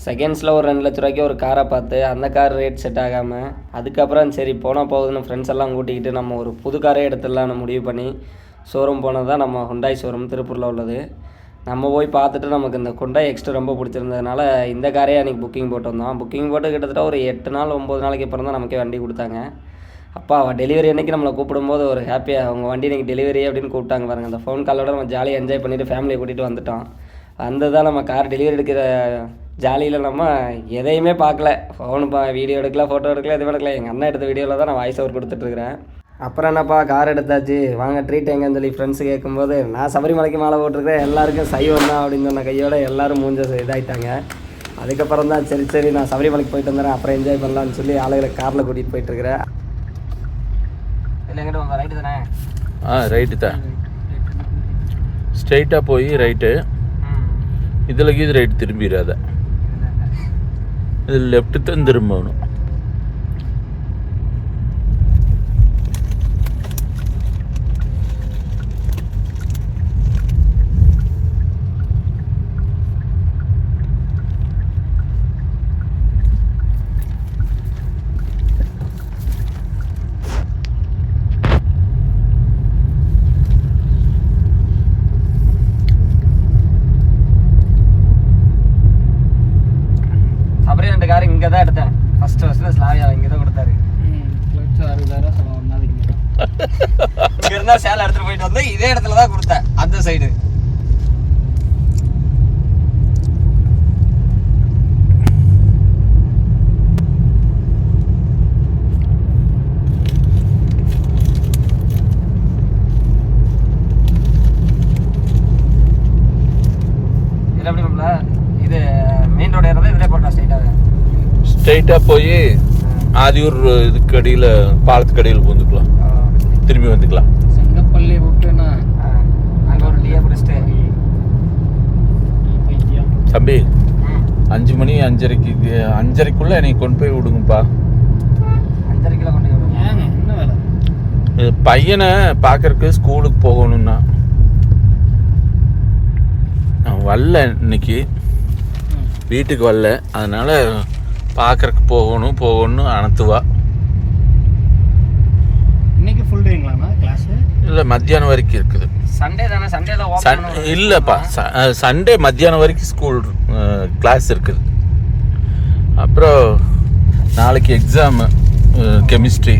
செகண்ட்ஸில் ஒரு 2 லட்ச ரூபாய்க்கு ஒரு காரை பார்த்து அந்த கார் ரேட் செட் ஆகாமல் அதுக்கப்புறம் சரி போனால் போகுதுன்னு ஃப்ரெண்ட்ஸ் எல்லாம் கூட்டிக்கிட்டு நம்ம ஒரு புது காரே எடுத்துடலான்னு முடிவு பண்ணி ஷோரூம் போனது தான் நம்ம ஹுண்டாய் ஷோரூம் திருப்பூரில் உள்ளது. நம்ம போய் பார்த்துட்டு நமக்கு இந்த ஹுண்டாய் எக்ஸ்ட்ரா ரொம்ப பிடிச்சிருந்ததுனால இந்த காரே அன்றைக்கி புக்கிங் போட்டு வந்தோம். புக்கிங் போட்டு கிட்டத்தட்ட ஒரு 8 நாள் 9 நாளைக்கு அப்புறம் தான் நமக்கே வண்டி கொடுத்தாங்க. அப்பா டெலிவரி அன்றைக்கி நம்மளை கூப்பிடும்போது ஒரு ஹாப்பியாக அவங்க வண்டி இன்றைக்கி டெலிவரி அப்படின்னு கூப்பிட்டாங்க பாருங்கள். அந்த ஃபோன் காலோட நம்ம ஜாலியாக என்ஜாய் பண்ணிவிட்டு ஃபேமிலியை கூட்டிகிட்டு வந்துட்டோம். தான் நம்ம கார் டெலிவரி எடுக்கிற ஜாலியில் நம்ம எதையுமே பார்க்கல. ஃபோனு வீடியோ எடுக்கல, ஃபோட்டோ எடுக்கல, எதுவும் எடுக்கல. எங்கள் அண்ணன் எடுத்த வீடியோவில் தான் நான் வாய்ஸ் ஓவர் கொடுத்துட்ருக்குறேன். அப்புறம் என்னப்பா கார் எடுத்தாச்சு வாங்க ட்ரீட் எங்கன்னு சொல்லி ஃப்ரெண்ட்ஸு கேட்கும்போது நான் சபரிமலைக்கு மாலை போட்டிருக்கேன், எல்லாருக்கும் சைவம் தான் அப்படின்னு சொன்ன கையோடு எல்லோரும் மூஞ்ச இதாகிட்டாங்க. அதுக்கப்புறம் தான் சரி நான் சபரிமலைக்கு போயிட்டு வந்துடுறேன், அப்புறம் என்ஜாய் பண்ணலான்னு சொல்லி ஆளுகளை காரில் கூட்டிகிட்டு போயிட்டுருக்கிறேன். இல்லை எங்கிட்ட உங்கள் ரைட்டு தானே? ரைட்டு தான். ஸ்ட்ரைட்டாக போய் ரைட்டு, இதில் இது ரைட்டு திரும்பிடாத, இது லெஃப்ட்டு தான் திரும்பணும். கார் இங்கே தான் எடுத்தேன் ஃபஸ்ட்டு ஸ்லாவியா இங்கே தான் கொடுத்தாரு. 60,000 ஒன்றாவது இங்கே இருந்தால் சேலை எடுத்துகிட்டு போயிட்டு வந்து இதே இடத்துல தான் கொடுத்தேன் அந்த சைடு. இதில் எப்படி பண்ணல, இது மெயின் ரோடு ஏறதா இதிலே போட்டா ஸ்ட்ரைட்டாக போய் ஆதியூர் இதுக்கு அடியில் பாலத்துக்கு அடியில் பூந்துக்கலாம், திரும்பி வந்துக்கலாம். செங்கப்பள்ளி விட்டுனா அங்கே ஒரு டீயை பிடிச்சிட்டு தம்பி 5 மணி 5:30க்குள்ளே என்னை கொண்டு போய் விடுங்கப்பா. 5:30 கொண்டு போய் என்ன வேலை? பையனை பார்க்கறக்கு ஸ்கூலுக்கு போகணும்னா நான் வரல, இன்னைக்கு வீட்டுக்கு வரல, அதனால் பார்க்கறக்கு போகணும்னு அனுத்துவா. இன்னைக்கு ஃபுல் டேங்களாண்ணா கிளாஸு? இல்லை மத்தியானம் வரைக்கும் இருக்குது. சண்டே தானே? சண்டேல இல்லைப்பா, சண்டே மத்தியானம் வரைக்கும் ஸ்கூல் கிளாஸ் இருக்குது. அப்புறம் நாளைக்கு எக்ஸாமு கெமிஸ்ட்ரி.